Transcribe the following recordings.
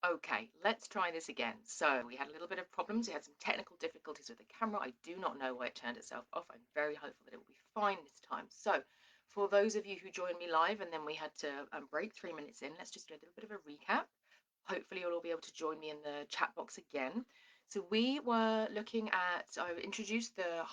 Okay, let's try this again. So we had a little bit of problems. We had some technical difficulties with the camera. I do not know why it turned itself off. I'm very hopeful that it will be fine this time. So for those of you who joined me live and then we had to break 3 minutes in, let's just do a little bit of a recap. Hopefully you'll all be able to join me in the chat box again. So we were looking at, I introduced the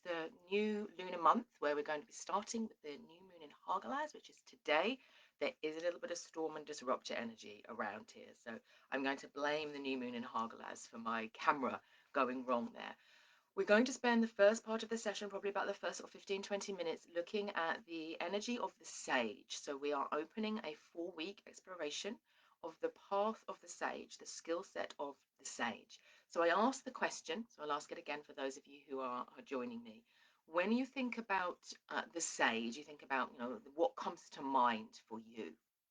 the new lunar month, where we're going to be starting with the new moon in Hagalaz, which is today. There is a little bit of storm and disruptor energy around here. So I'm going to blame the new moon in Hagalaz for my camera going wrong there. We're going to spend the first part of the session, probably about the first sort of 15-20 minutes, looking at the energy of the sage. So we are opening a 4-week exploration of the path of the sage, the skill set of the sage. So I asked the question, so I'll ask it again for those of you who are joining me. When you think about the sage, you think about, what comes to mind for you.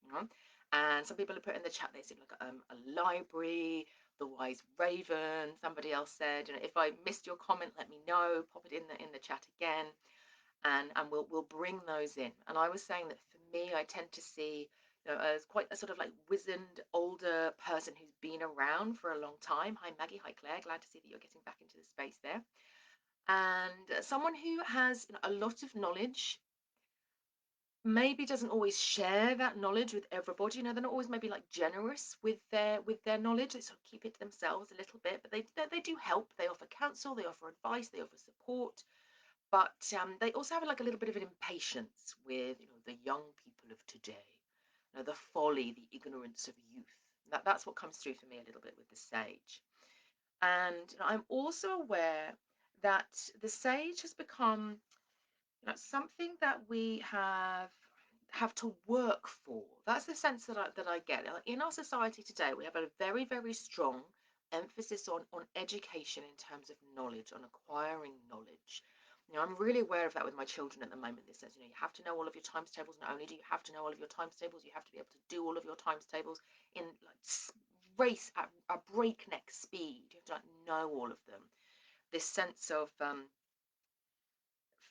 You know? And some people have put in the chat, they said, like a library, the wise raven. Somebody else said, if I missed your comment, let me know. Pop it in the chat again, and we'll bring those in. And I was saying that for me, I tend to see, as quite a sort of like wizened older person who's been around for a long time. Hi Maggie, hi Claire. Glad to see that you're getting back into the space there. And someone who has a lot of knowledge, maybe doesn't always share that knowledge with everybody. They're not always maybe like generous with their knowledge. They sort of keep it to themselves a little bit, but they do help. They offer counsel, they offer advice, they offer support, but they also have like a little bit of an impatience with the young people of today. The folly, the ignorance of youth. That's what comes through for me a little bit with the sage. And I'm also aware that the sage has become something that we have to work for. That's the sense that I get. In our society today, we have a very, very strong emphasis on education in terms of knowledge, on acquiring knowledge. I'm really aware of that with my children at the moment. This says, you have to know all of your times tables. Not only do you have to know all of your times tables, you have to be able to do all of your times tables in like race at a breakneck speed. You have to know all of them. This sense of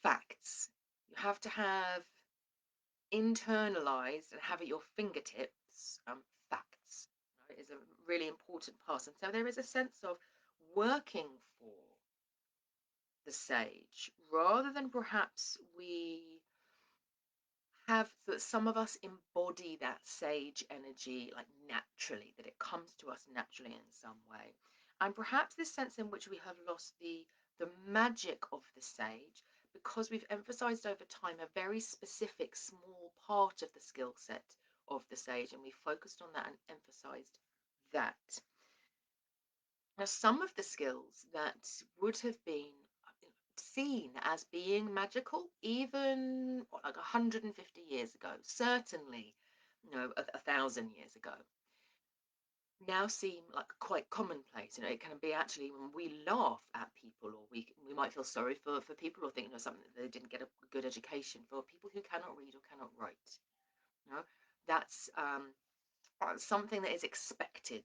facts. You have to have internalized and have at your fingertips facts. Is a really important part. And so there is a sense of working for the sage rather than perhaps we have that some of us embody that sage energy like naturally, that it comes to us naturally in some way. And perhaps this sense in which we have lost the magic of the sage because we've emphasized over time a very specific small part of the skill set of the sage, and we focused on that and emphasized that. Now, some of the skills that would have been seen as being magical even like 150 years ago, certainly a thousand years ago, now seem like quite commonplace. It can be actually when we laugh at people, or we might feel sorry for people, or think something that they didn't get a good education, for people who cannot read or cannot write. That's something that is expected.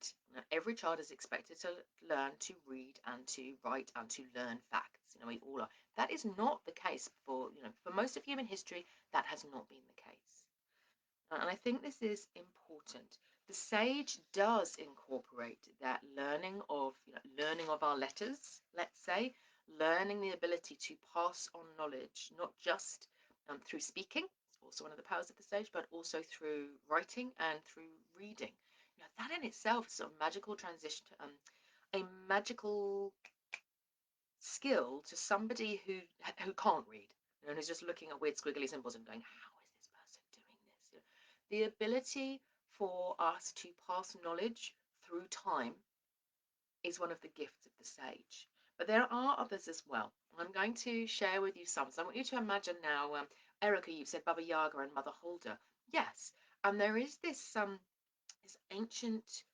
Every child is expected to learn to read and to write and to learn facts. We all are. That is not the case for most of human history. That has not been the case. And I think this is important. The sage does incorporate that learning of our letters, let's say, learning the ability to pass on knowledge, not just through speaking, it's also one of the powers of the sage, but also through writing and through reading. That in itself is a magical transition, a magical skill to somebody who can't read, and who's just looking at weird squiggly symbols and going, how is this person doing this? The ability for us to pass knowledge through time is one of the gifts of the sage. But there are others as well. I'm going to share with you some. So I want you to imagine now, Erica, you've said Baba Yaga and Mother Hulda. Yes, and there is this ancient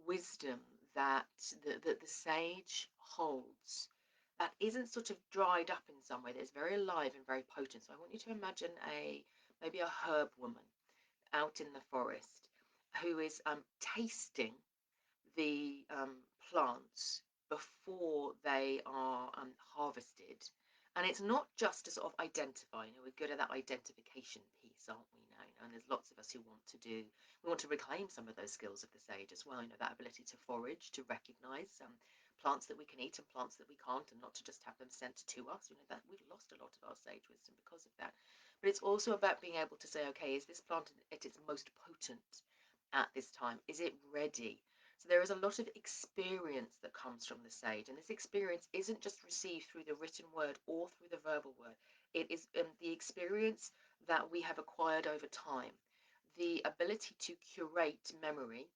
wisdom that the sage holds that isn't sort of dried up in some way, that's very alive and very potent. So I want you to imagine maybe a herb woman out in the forest who is tasting the plants before they are harvested. And it's not just to sort of identify, we're good at that identification piece, sage, aren't we now? And there's lots of us who we want to reclaim some of those skills of the sage as well. That ability to forage, to recognise plants that we can eat and plants that we can't, and not to just have them sent to us. That we've lost a lot of our sage wisdom because of that. But it's also about being able to say, okay, is this plant at its most potent at this time? Is it ready? So there is a lot of experience that comes from the sage, and this experience isn't just received through the written word or through the verbal word. It is the experience that we have acquired over time. The ability to curate memory,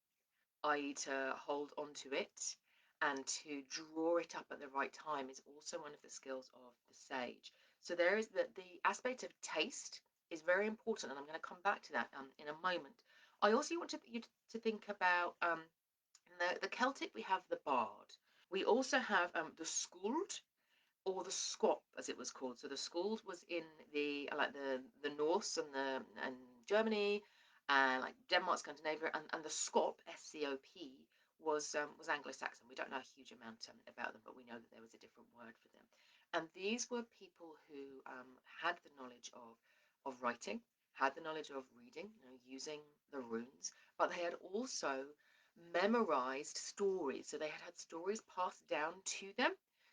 i.e. to hold onto it and to draw it up at the right time, is also one of the skills of the sage. So there is the aspect of taste is very important, and I'm going to come back to that in a moment. I also want you to think about in the Celtic, we have the bard. We also have the skuld, or the scop, as it was called. So the skuld was in the Norse and Germany, and like Denmark, Scandinavia, and the scop, SCOP, was Anglo-Saxon. We don't know a huge amount about them, but we know that there was a different word for them. And these were people who had the knowledge of writing, had the knowledge of reading, using the runes, but they had also memorized stories. So they had stories passed down to them.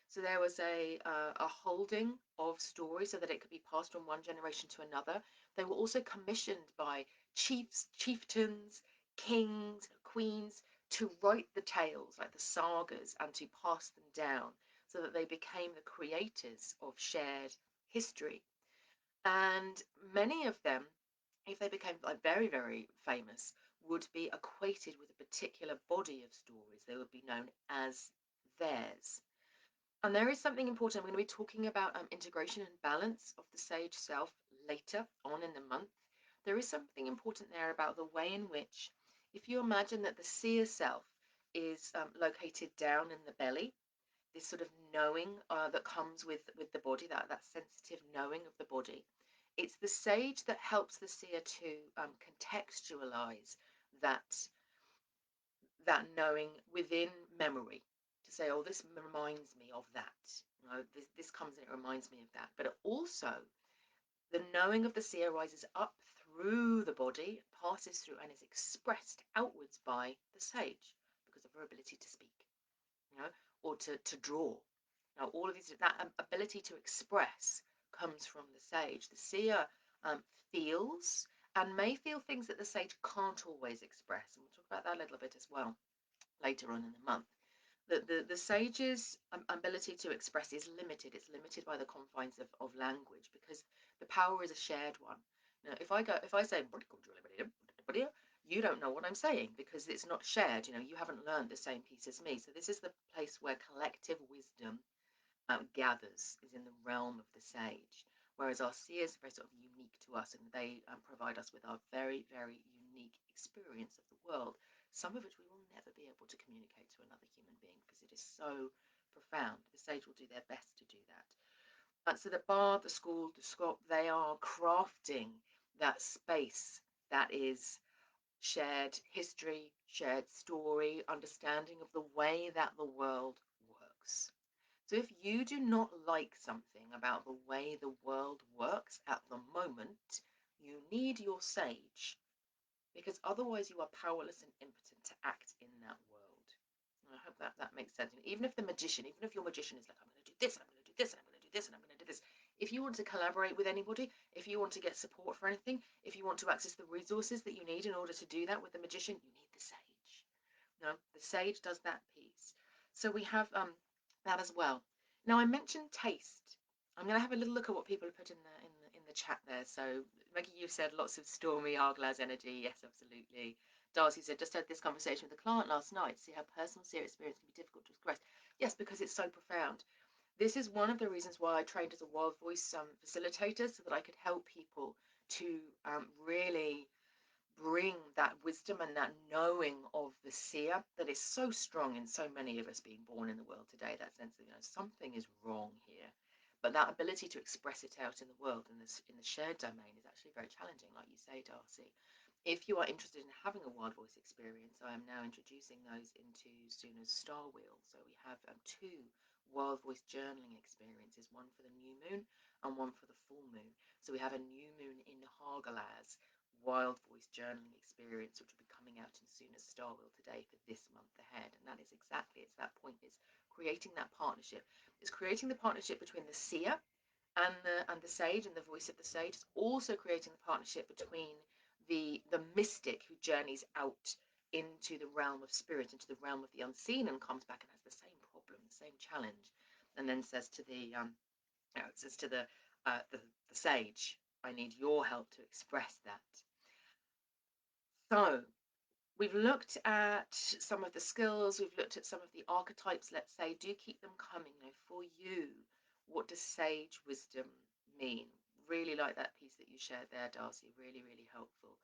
So there was a holding of stories so that it could be passed from one generation to another. They were also commissioned by chiefs, chieftains, kings, queens to write the tales, like the sagas, and to pass them down so that they became the creators of shared history. And many of them, if they became like very, very famous, would be equated with a particular body of stories. They would be known as theirs. And there is something important. I'm going to be talking about integration and balance of the sage self later on in the month. There is something important there about the way in which, if you imagine that the seer self is located down in the belly, this sort of knowing that comes with the body, that sensitive knowing of the body. It's the sage that helps the seer to contextualize that that knowing within memory, to say, oh, this reminds me of that. This comes and it reminds me of that. But also, the knowing of the seer rises up through the body, passes through, and is expressed outwards by the sage because of her ability to speak, or to draw. Now, all of these, that ability to express comes from the sage. The seer feels and may feel things that the sage can't always express. And we'll talk about that a little bit as well later on in the month. The sage's ability to express is limited. It's limited by the confines of language because the power is a shared one. Now, if I say, you don't know what I'm saying because it's not shared. You haven't learned the same piece as me. So this is the place where collective wisdom gathers, is in the realm of the sage. Whereas our seers are very sort of unique to us, and they provide us with our very, very unique experience of the world, some of which we will never be able to communicate to another human being because it is so profound. The sage will do their best to do that. So the bard, the school, the scop, they are crafting that space that is shared history, shared story, understanding of the way that the world works. So if you do not like something about the way the world works at the moment, you need your sage, because otherwise you are powerless and impotent to act in that world. And I hope that makes sense. Even if your magician is like, I'm going to do this, and I'm going to do this, and I'm going to do this, and I'm going to do this. If you want to collaborate with anybody, if you want to get support for anything, if you want to access the resources that you need in order to do that with the magician, you need the sage. No, the sage does that piece. So we have that as well. Now I mentioned taste. I'm going to have a little look at what people have put in the chat there. So Maggie, you've said lots of stormy hourglass energy. Yes, absolutely. Darcy said, just had this conversation with a client last night. See how personal seer experience can be difficult to express. Yes, because it's so profound. This is one of the reasons why I trained as a wild voice facilitator, so that I could help people to really bring that wisdom and that knowing of the seer that is so strong in so many of us being born in the world today, that sense that something is wrong here, but that ability to express it out in the world, in the shared domain, is actually very challenging, like you say, Darcy. If you are interested in having a wild voice experience, I am now introducing those into Suna's Star Wheel. So we have two wild voice journaling experiences, one for the new moon and one for the full moon. So we have a new moon in Hargalaz wild voice journaling experience, which will be coming out as soon as Star will today for this month ahead. And that is exactly, it's that point, is creating that partnership. It's creating the partnership between the seer and the sage and the voice of the sage. It's also creating the partnership between the mystic who journeys out into the realm of spirit, into the realm of the unseen, and comes back and has the same problem, the same challenge, and then says to it says to the sage, I need your help to express that. So we've looked at some of the skills, we've looked at some of the archetypes, let's say. Do keep them coming. Now, for you, what does sage wisdom mean? Really like that piece that you shared there, Darcy. Really, really helpful.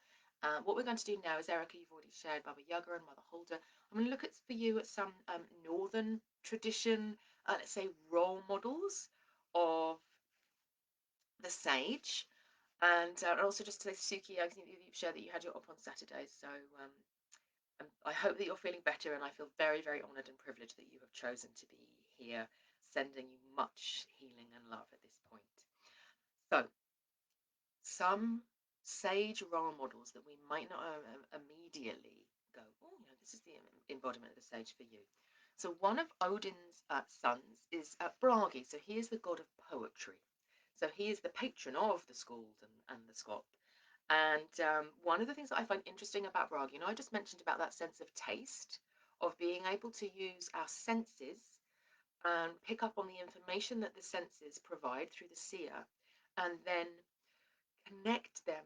What we're going to do now is, Erica, you've already shared Baba Yaga and Mother Holder. I'm going to look at for you at some northern tradition, let's say role models of the sage. And also just to say, Suki, I think you've shared that you had your op on Saturday. So I hope that you're feeling better, and I feel very, very honoured and privileged that you have chosen to be here, sending you much healing and love at this point. So, some sage role models that we might not immediately go, oh, yeah, this is the embodiment of the sage for you. So, one of Odin's sons is Bragi. So, he is the god of poetry. So, he is the patron of the Skald and the Scop. And one of the things that I find interesting about Bragi, I just mentioned about that sense of taste, of being able to use our senses and pick up on the information that the senses provide through the seer, and then connect them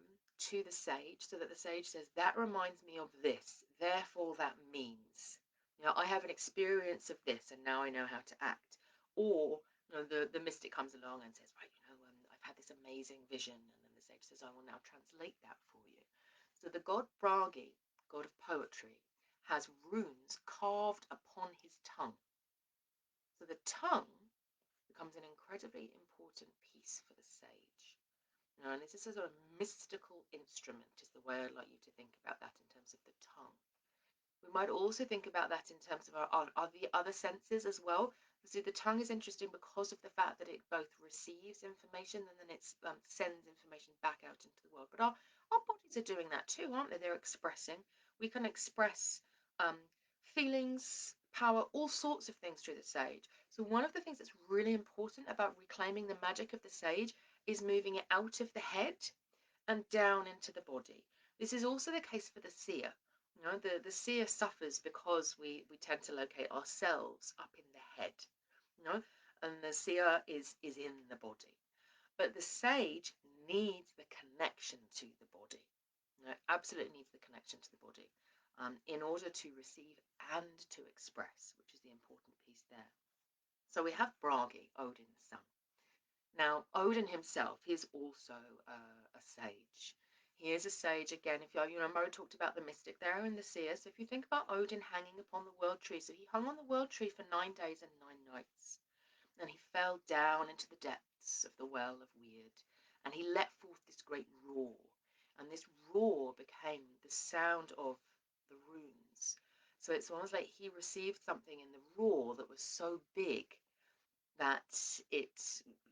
to the sage so that the sage says, that reminds me of this, therefore that means, I have an experience of this and now I know how to act. Or the mystic comes along and says, right, I've had this amazing vision, and then the sage says, I will now translate that for you. So the god Bragi, god of poetry, has runes carved upon his tongue. So the tongue becomes an incredibly important piece for the sage. And this is a sort of mystical instrument, is the way I'd like you to think about that in terms of the tongue. We might also think about that in terms of the other senses as well. So the tongue is interesting because of the fact that it both receives information and then it sends information back out into the world. But our bodies are doing that too, aren't they? They're expressing. We can express feelings, power, all sorts of things through the sage. So one of the things that's really important about reclaiming the magic of the sage is moving it out of the head and down into the body. This is also the case for the seer. The seer suffers because we tend to locate ourselves up in the head, and the seer is in the body. But the sage needs the connection to the body. Absolutely needs the connection to the body in order to receive and to express, which is the important piece there. So we have Bragi, Odin's son. Now, Odin himself, he's also a sage. He is a sage, again, if you Murray talked about the mystic there and the seer. So if you think about Odin hanging upon the world tree, so he hung on the world tree for 9 days and 9 nights. And he fell down into the depths of the well of Weird. And he let forth this great roar. And this roar became the sound of the runes. So it's almost like he received something in the roar that was so big that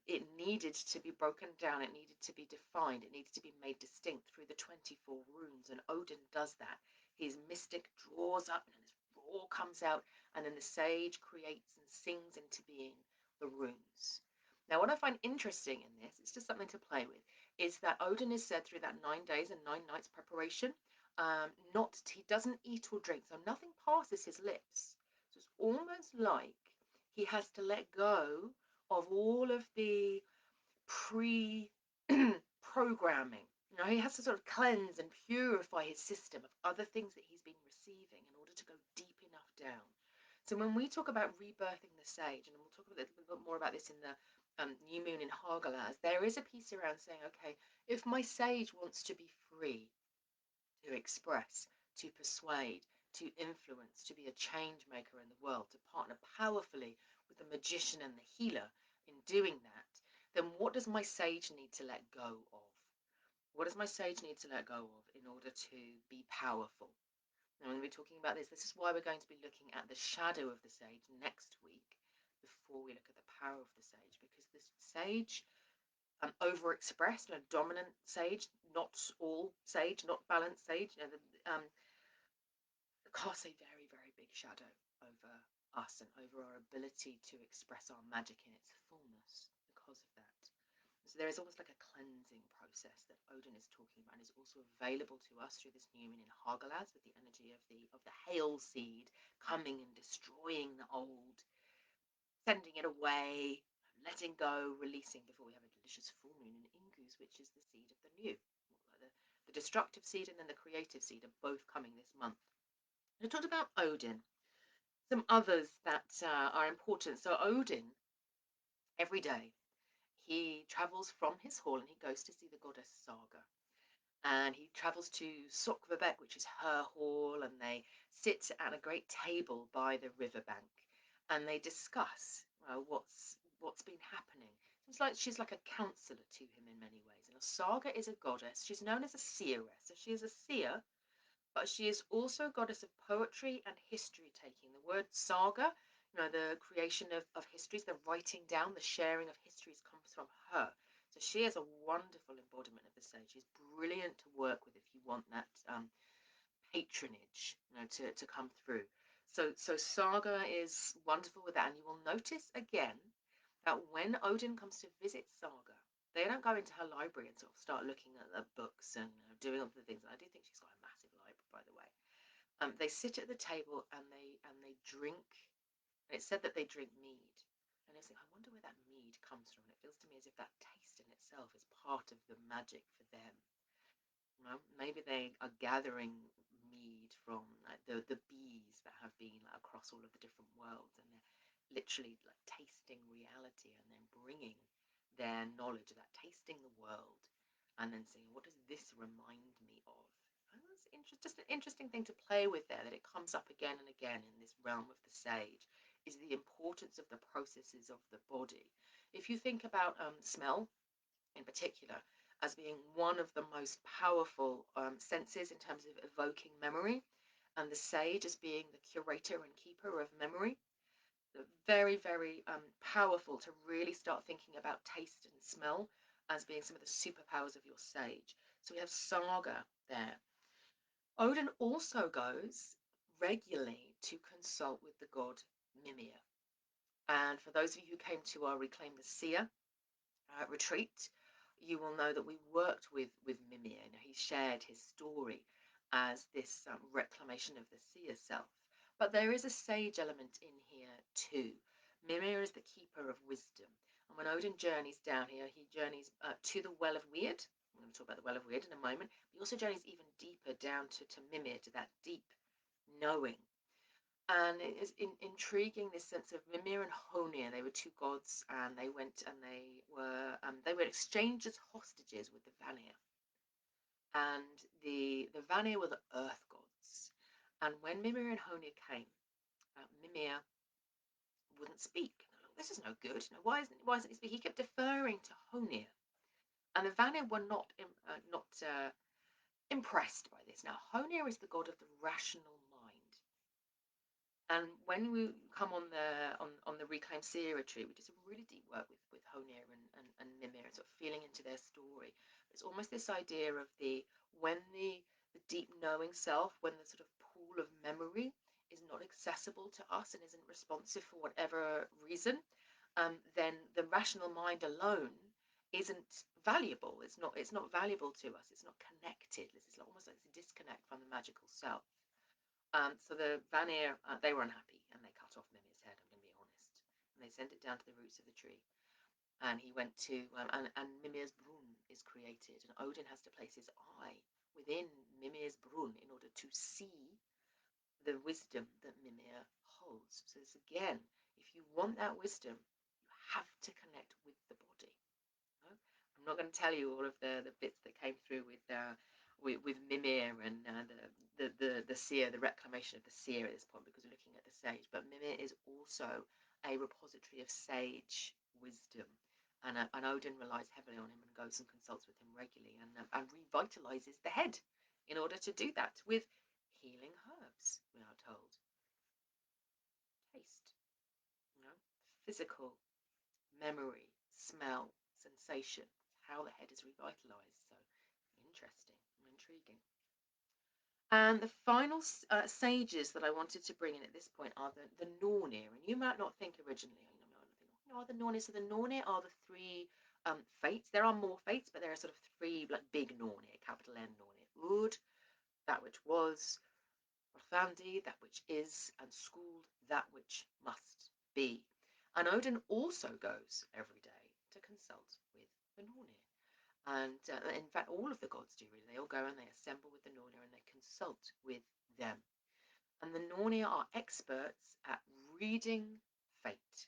it needed to be broken down, it needed to be defined, it needed to be made distinct through the 24 runes, and Odin does that. His mystic draws up and his roar comes out, and then the sage creates and sings into being the runes. Now, what I find interesting in this, it's just something to play with, is that Odin is said through that 9 days and 9 nights preparation, he doesn't eat or drink, so nothing passes his lips. So it's almost like he has to let go of all of the pre-programming. He has to sort of cleanse and purify his system of other things that he's been receiving in order to go deep enough down. So when we talk about rebirthing the sage, and we'll talk a little bit more about this in the new moon in Hargalaz, there is a piece around saying, okay, if my sage wants to be free to express, to persuade, to influence, to be a change maker in the world, to partner powerfully with the magician and the healer in doing that, then what does my sage need to let go of? What does my sage need to let go of in order to be powerful? Now, when we're talking about this is why we're going to be looking at the shadow of the sage next week before we look at the power of the sage, because the sage overexpressed, dominant sage, not all sage, not balanced sage. Casts a very, very big shadow over us and over our ability to express our magic in its fullness because of that. So there is almost like a cleansing process that Odin is talking about, and is also available to us through this new moon in Hagalaz, with the energy of the hail seed coming and destroying the old, sending it away, letting go, releasing, before we have a delicious full moon in Ingus, which is the seed of the new. The destructive seed and then the creative seed are both coming this month. I talked about Odin. Some others that are important. So Odin, every day, he travels from his hall and he goes to see the goddess Saga. And he travels to Sokvabek, which is her hall, and they sit at a great table by the riverbank, and they discuss what's been happening. It's like she's like a counselor to him in many ways. And Saga is a goddess. She's known as a seeress. So she is a seer, but she is also a goddess of poetry and history taking. The word saga, the creation of histories, the writing down, the sharing of histories comes from her. So she is a wonderful embodiment of the sage. She's brilliant to work with if you want that patronage, to come through. So Saga is wonderful with that, and you will notice again that when Odin comes to visit Saga, they don't go into her library and sort of start looking at the books and doing all the things. I do think she's got a massive library, by the way. They sit at the table and they drink. And it's said that they drink mead. And I was like, I wonder where that mead comes from. It feels to me as if that taste in itself is part of the magic for them. Maybe they are gathering mead from like the bees that have been like, across all of the different worlds, and they're literally like tasting reality and then bringing their knowledge of that, tasting the world, and then saying, what does this remind me of? And that's just an interesting thing to play with there, that it comes up again and again in this realm of the sage, is the importance of the processes of the body. If you think about smell in particular as being one of the most powerful senses in terms of evoking memory, and the sage as being the curator and keeper of memory. Very, very powerful to really start thinking about taste and smell as being some of the superpowers of your sage. So we have Saga there. Odin also goes regularly to consult with the god Mimir. And for those of you who came to our Reclaim the Seer retreat, you will know that we worked with Mimir. He shared his story as this reclamation of the seer self. But there is a sage element in here too. Mimir is the keeper of wisdom. And when Odin journeys down here, he journeys to the Well of Weird. I'm going to talk about the Well of Weird in a moment. But he also journeys even deeper down to Mimir, to that deep knowing. And it is intriguing, this sense of Mimir and Honir. They were two gods, and they went and they were exchanged as hostages with the Vanir. And the Vanir were the earth gods. And when Mimir and Honir came, Mimir wouldn't speak. This is no good. Why isn't he speaking? He kept deferring to Honir, and the Vanir were not impressed by this. Now Honir is the god of the rational mind. And when we come on the Reclaim Seer retreat, we did some really deep work with Honir and Mimir, sort of feeling into their story. It's almost this idea of when the deep knowing self, when the sort of pool of memory is not accessible to us and isn't responsive for whatever reason, then the rational mind alone isn't valuable. It's not valuable to us. It's not connected. It's almost like it's a disconnect from the magical self. So the Vanir, they were unhappy, and they cut off Mimir's head, I'm going to be honest. And they sent it down to the roots of the tree. And he went to, and Mimir's brun is created, and Odin has to place his eye within Mimir's brun in order to see the wisdom that Mimir holds. So this again, if you want that wisdom, you have to connect with the body. No? I'm not going to tell you all of the bits that came through with Mimir and the seer, the reclamation of the seer at this point, because we're looking at the sage. But Mimir is also a repository of sage wisdom, and Odin relies heavily on him and goes and consults with him regularly, and revitalizes the head in order to do that with healing herbs. We are told taste, physical, memory, smell, sensation. how the head is revitalized. So interesting and intriguing. And the final sages that I wanted to bring in at this point are the Nornir. And you might not think originally, you know, the Nornir. So the Nornir are the three fates. There are more fates, but there are sort of three like big Nornir, capital N Nornir. Ud, that which was, Orthandi, that which is, and Skuld, that which must be. And Odin also goes every day to consult with the Nornir. And in fact, all of the gods do really. They all go and they assemble with the Nornir and they consult with them. And the Nornir are experts at reading fate,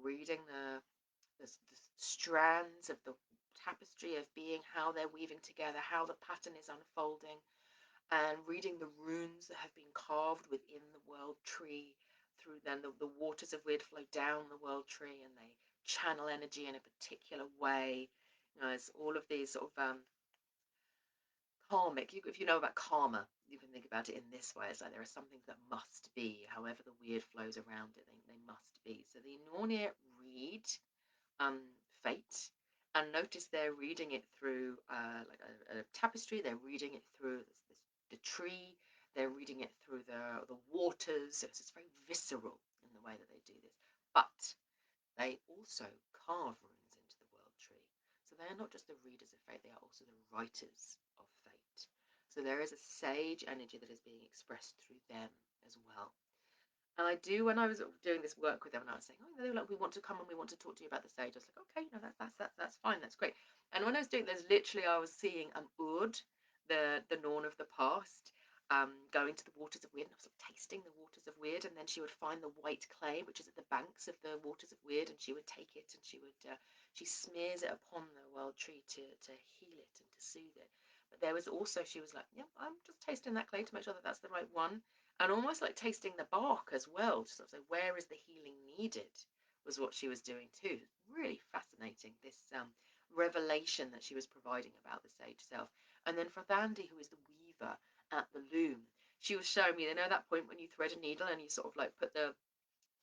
reading the strands of the tapestry of being, how they're weaving together, how the pattern is unfolding, and reading the runes that have been carved within the world tree. Through then the waters of weird flow down the world tree and they channel energy in a particular way. You know, it's all of these sort of karmic. If you know about karma, you can think about it in this way. It's like there are some things that must be, however the weird flows around it, they must be. So the Nornir read fate, and notice they're reading it through like a tapestry. They're reading it through the tree. They're reading it through the waters. So it's very visceral in the way that they do this. But they also carve runes into the world tree. So they are not just the readers of fate, they are also the writers of fate. So there is a sage energy that is being expressed through them as well. And I do, when I was doing this work with them, and I was saying, oh, they were like, we want to come and we want to talk to you about the sage. I was like, okay, that's fine, that's great. And when I was doing this, literally, I was seeing Ud, the Norn of the past, going to the waters of weird, and I was like, tasting the waters of weird, and then she would find the white clay, which is at the banks of the waters of weird, and she would take it and she smears it upon the world tree to heal it and to soothe it. But there was also, she was like, yeah, I'm just tasting that clay to make sure that that's the right one. And almost like tasting the bark as well, to sort of say, where is the healing needed, was what she was doing too. Really fascinating, this revelation that she was providing about the sage self. And then for Thandi, who is the weaver at the loom, she was showing me, you know, that point when you thread a needle and you sort of like put the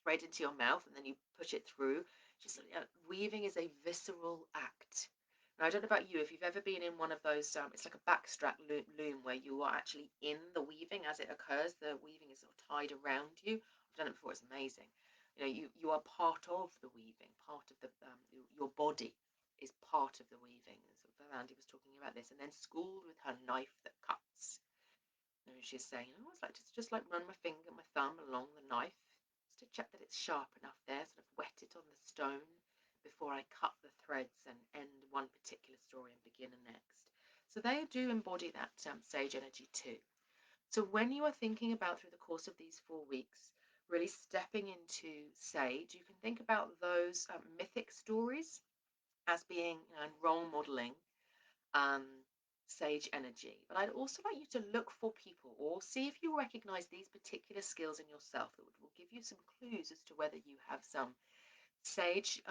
thread into your mouth and then you push it through. She's like, yeah, weaving is a visceral act. Now, I don't know about you, if you've ever been in one of those, it's like a backstrap loom where you are actually in the weaving as it occurs. The weaving is sort of tied around you. I've done it before, it's amazing. You know, you are part of the weaving, part of the, your body is part of the weaving. And so Andy was talking about this. And then schooled with her knife that cuts. You know, she's saying, I always like to just like run my finger, my thumb along the knife to check that it's sharp enough there, sort of wet it on the stone before I cut the threads and end one particular story and begin a next. So they do embody that sage energy too. So when you are thinking about through the course of these 4 weeks, really stepping into sage, you can think about those mythic stories as being, you know, role modeling um, sage energy. But I'd also like you to look for people or see if you recognize these particular skills in yourself that will give you some clues as to whether you have some sage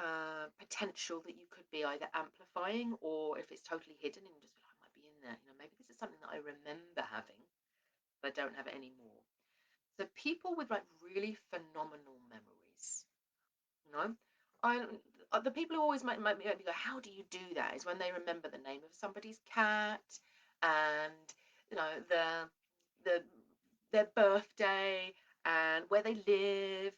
potential that you could be either amplifying, or if it's totally hidden and you just feel like, I might be in there. You know, maybe this is something that I remember having, but I don't have it anymore. So people with like really phenomenal memories, you know, I the people who always make me go, how do you do that? Is when they remember the name of somebody's cat, and you know the their birthday and where they live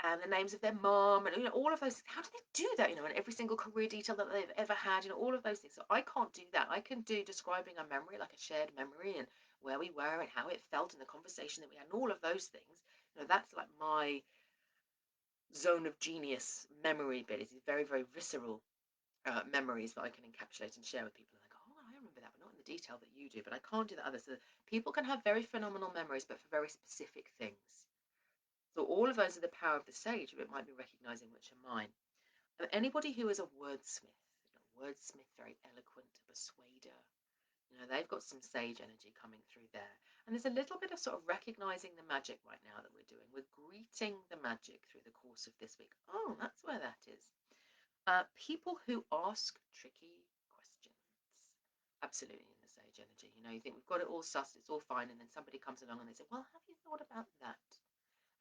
and the names of their mom, and you know all of those. How do they do that? You know, and every single career detail that they've ever had. You know, all of those things. So I can't do that. I can do describing a memory, like a shared memory, and where we were and how it felt and the conversation that we had, and all of those things. You know, that's like my zone of genius memory bit. Is very, very visceral memories that I can encapsulate and share with people. And I go, oh, I remember that, but not in the detail that you do. But I can't do that other. So people can have very phenomenal memories, but for very specific things. So all of those are the power of the sage. It might be recognizing which are mine. And anybody who is a wordsmith, very eloquent, a persuader, you know, they've got some sage energy coming through there. And there's a little bit of sort of recognizing the magic right now that we're doing. We're greeting the magic through the course of this week. Oh, that's where that is. People who ask tricky questions. Absolutely in the sage energy. You know, you think we've got it all sussed, it's all fine, and then somebody comes along and they say, well, have you thought about that?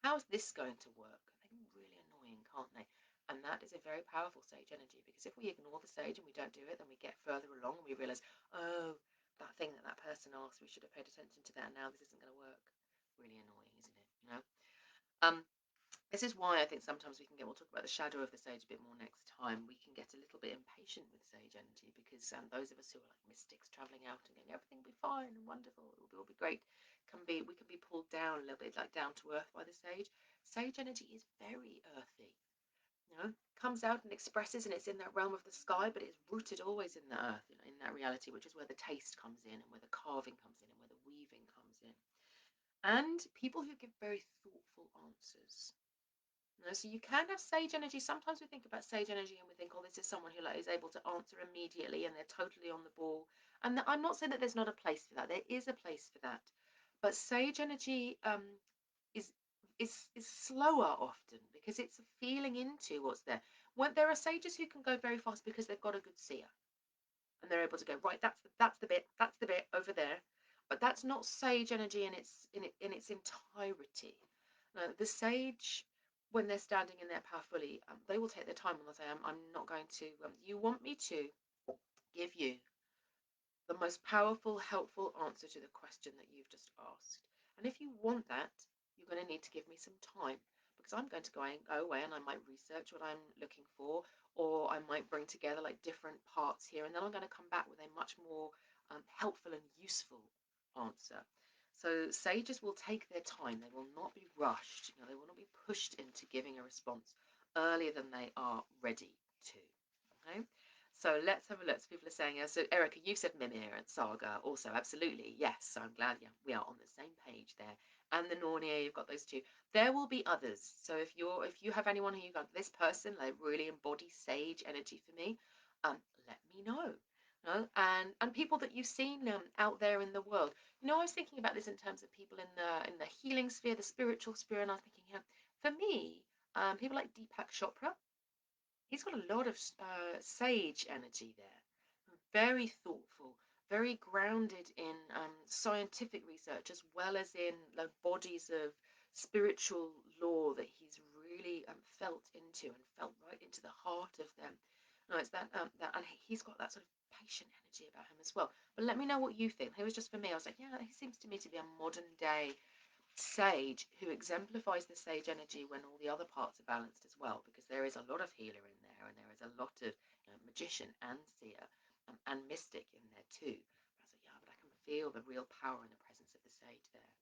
How's this going to work? They can be really annoying, can't they? And that is a very powerful sage energy, because if we ignore the sage and we don't do it, then we get further along and we realize, oh, that thing that person asked, we should have paid attention to that, and now this isn't going to work. Really annoying, isn't it? You know. Um, this is why I think sometimes we can get. We'll talk about the shadow of the sage a bit more next time. We can get a little bit impatient with sage energy, because those of us who are like mystics traveling out and going, everything will be fine and wonderful, it will be great, we can be pulled down a little bit, like down to earth by the sage. Sage energy is very earthy. You know, comes out and expresses, and it's in that realm of the sky, but it's rooted always in the earth, you know, in that reality, which is where the taste comes in, and where the carving comes in, and where the weaving comes in. And people who give very thoughtful answers. You know, so you can have sage energy. Sometimes we think about sage energy and we think, oh, this is someone who like is able to answer immediately and they're totally on the ball. And I'm not saying that there's not a place for that. There is a place for that. But sage energy is is slower often, because it's feeling into what's there. When there are sages who can go very fast because they've got a good seer, and they're able to go, right, that's the bit over there. But that's not sage energy in its entirety. No, the sage, when they're standing in their power fully, they will take their time and they'll say, I'm not going to. You want me to give you the most powerful, helpful answer to the question that you've just asked. And if you want that, you're going to need to give me some time, because I'm going to go away and I might research what I'm looking for, or I might bring together like different parts here, and then I'm going to come back with a much more helpful and useful answer. So sages will take their time. They will not be rushed. You know, they will not be pushed into giving a response earlier than they are ready to. Okay. So let's have a look. So people are saying, so Erica, you've said Mimir and Saga also. Absolutely. Yes. So I'm glad we are on the same page there. And the Nornier, you've got those two. There will be others. So if you have anyone who you got, this person like really embodies sage energy for me, let me know. And people that you've seen out there in the world. You know, I was thinking about this in terms of people in the healing sphere, the spiritual sphere, and I was thinking, for me, people like Deepak Chopra, he's got a lot of sage energy there. Very thoughtful, very grounded in scientific research, as well as in the bodies of spiritual law that he's really felt into and felt right into the heart of them. No, it's and he's got that sort of patient energy about him as well. But let me know what you think. It was just for me. I was like, yeah, he seems to me to be a modern day sage who exemplifies the sage energy when all the other parts are balanced as well, because there is a lot of healer in there, and there is a lot of magician and seer and mystic in there too. But I was like, yeah, but I can feel the real power and the presence of the sage there.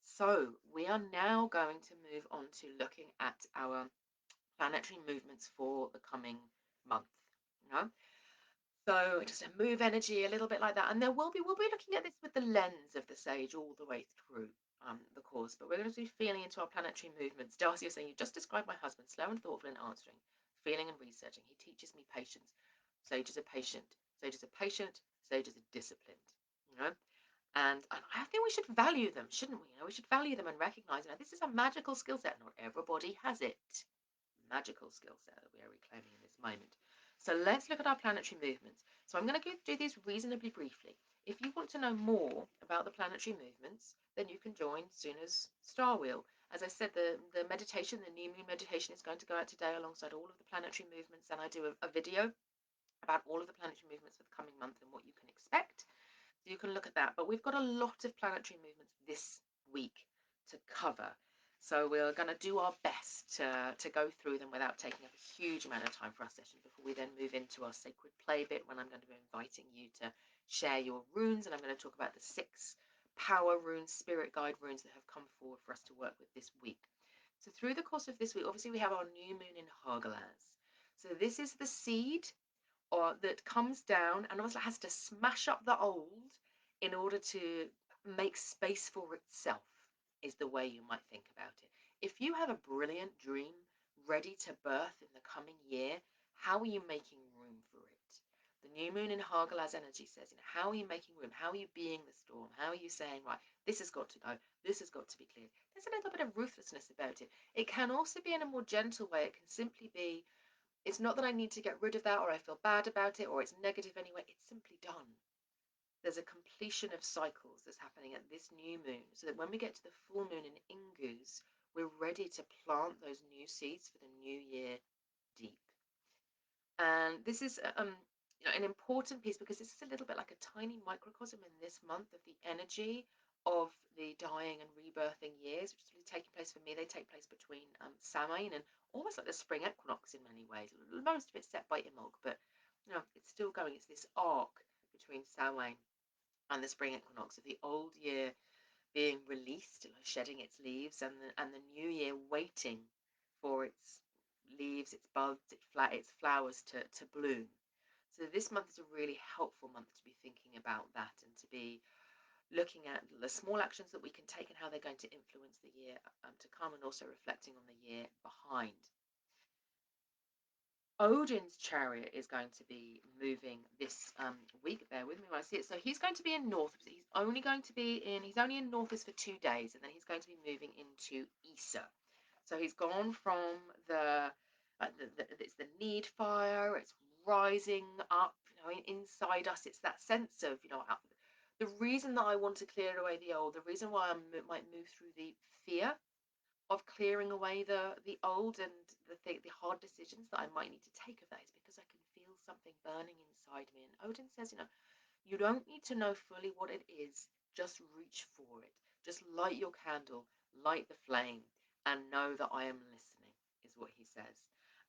So we are now going to move on to looking at our planetary movements for the coming month. You know? So just a move energy a little bit like that. And we'll be looking at this with the lens of the sage all the way through the course. But we're going to be feeling into our planetary movements. Darcy is saying, you just described my husband, slow and thoughtful in answering, feeling and researching. He teaches me patience. Sage is a patient. Sage is a patient. Sage is a disciplined. You know? And I think we should value them, shouldn't we? You know, we should value them and recognize, this is a magical skill set. Not everybody has it. Magical skill set that we are reclaiming in this moment. So let's look at our planetary movements. So I'm going to do these reasonably briefly. If you want to know more about the planetary movements, then you can join Suna's Star Wheel. As I said, the meditation, the new moon meditation, is going to go out today alongside all of the planetary movements, and I do a video about all of the planetary movements for the coming month and what you can expect. So you can look at that. But we've got a lot of planetary movements this week to cover. So we're going to do our best to go through them without taking up a huge amount of time for our session before we then move into our sacred play bit, when I'm going to be inviting you to share your runes, and I'm going to talk about the 6 power runes, spirit guide runes that have come forward for us to work with this week. So through the course of this week, obviously we have our new moon in Hagalaz. So this is the seed or that comes down and also has to smash up the old in order to make space for itself, is the way you might think about it. If you have a brilliant dream ready to birth in the coming year, how are you making room for it? The new moon in Hagalaz energy says, how are you making room? How are you being the storm? How are you saying, right, this has got to go, this has got to be cleared? There's a little bit of ruthlessness about it. It can also be in a more gentle way. It can simply be, it's not that I need to get rid of that, or I feel bad about it, or it's negative anyway. It's simply done. There's a completion of cycles that's happening at this new moon, so that when we get to the full moon in Ingus, we're ready to plant those new seeds for the new year deep. And this is an important piece because this is a little bit like a tiny microcosm in this month of the energy of the dying and rebirthing years, which is really taking place for me. They take place between Samhain and almost like the spring equinox in many ways. Most of it's set by Imbolc, but it's still going. It's this arc between Samhain and the spring equinox of the old year being released, shedding its leaves, and the new year waiting for its leaves, its buds, its flowers to bloom. So this month is a really helpful month to be thinking about that and to be looking at the small actions that we can take and how they're going to influence the year to come, and also reflecting on the year behind. Odin's chariot is going to be moving this week. Bear with me when I see it. So he's going to be in North. He's only going to be in. He's only in Northers for 2 days, and then he's going to be moving into Isa. So he's gone from it's the need fire. It's rising up, inside us. It's that sense of, the reason that I want to clear away the old. The reason why I might move through the fear of clearing away the old and the hard decisions that I might need to take of that is because I can feel something burning inside me. And Odin says, you don't need to know fully what it is. Just reach for it. Just light your candle, light the flame, and know that I am listening, is what he says.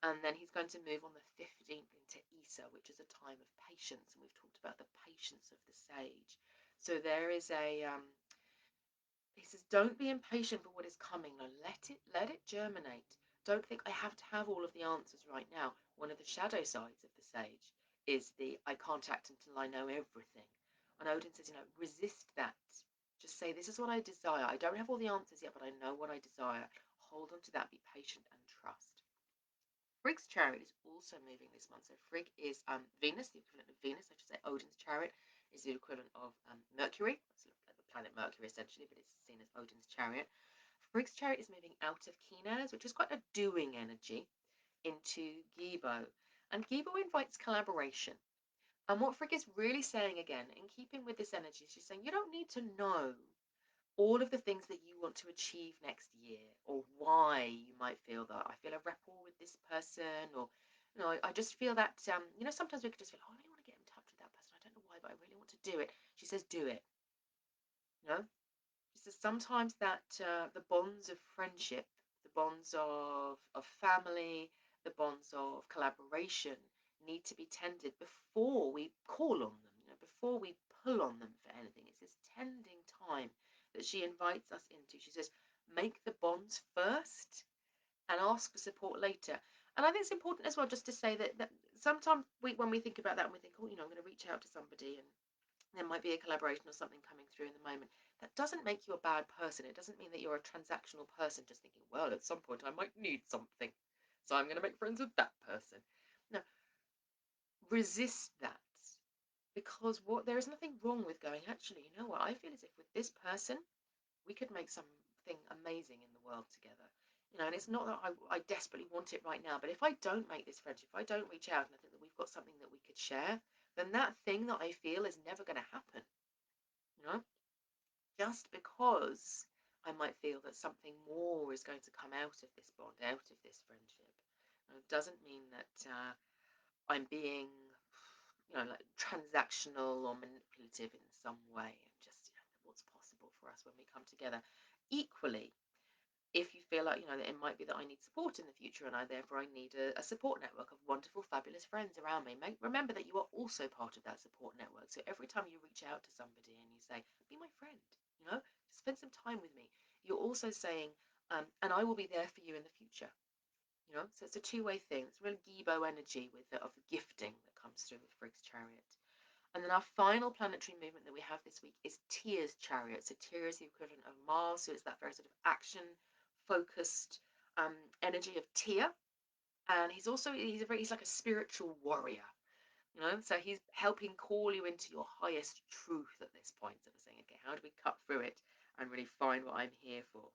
And then he's going to move on the 15th into Isa, which is a time of patience. And we've talked about the patience of the sage. So there is he says, don't be impatient for what is coming. No, let it germinate. Don't think I have to have all of the answers right now. One of the shadow sides of the sage is the I can't act until I know everything. And Odin says, resist that. Just say, this is what I desire. I don't have all the answers yet, but I know what I desire. Hold on to that. Be patient and trust. Frigg's chariot is also moving this month. So Frigg is Venus, the equivalent of Venus. I should say Odin's chariot is the equivalent of Mercury. It's like the planet Mercury essentially, but it's seen as Odin's chariot. Frigg's chariot is moving out of Keenaz, which is quite a doing energy, into Gibo. And Gibo invites collaboration. And what Frigg is really saying, again, in keeping with this energy, she's saying you don't need to know all of the things that you want to achieve next year, or why you might feel that I feel a rapport with this person, or I just feel that sometimes we could just feel, oh, I really want to get in touch with that person, I don't know why, but I really want to do it. She says do it. She says sometimes that the bonds of friendship, the bonds of family, the bonds of collaboration need to be tended before we call on them, before we pull on them for anything. It's this tending time that she invites us into. She says, make the bonds first and ask for support later. And I think it's important as well just to say that sometimes when we think about that and we think, oh, I'm going to reach out to somebody and there might be a collaboration or something coming through in the moment. That doesn't make you a bad person. It doesn't mean that you're a transactional person just thinking, well, at some point I might need something, so I'm going to make friends with that person. No, resist that, because there is nothing wrong with going, actually, you know what, I feel as if with this person we could make something amazing in the world together. And it's not that I desperately want it right now, but if I don't make this friendship, if I don't reach out and I think that we've got something that we could share, then that thing that I feel is never going to happen. Just because I might feel that something more is going to come out of this bond, out of this friendship, doesn't mean that I'm being, like transactional or manipulative in some way. And just, what's possible for us when we come together. Equally, if you feel like, that it might be that I need support in the future and therefore I need a support network of wonderful, fabulous friends around me, remember that you are also part of that support network. So every time you reach out to somebody and you say, be my friend, spend some time with me, you're also saying, and I will be there for you in the future. So it's a two-way thing. It's real Gibo energy of the gifting that comes through with Frigg's chariot. And then our final planetary movement that we have this week is Tyr's chariot. So Tyr is the equivalent of Mars, so it's that very sort of action-focused energy of Tyr. And he's like a spiritual warrior. So he's helping call you into your highest truth at this point. So we're saying, okay, how do we cut through it and really find what I'm here for?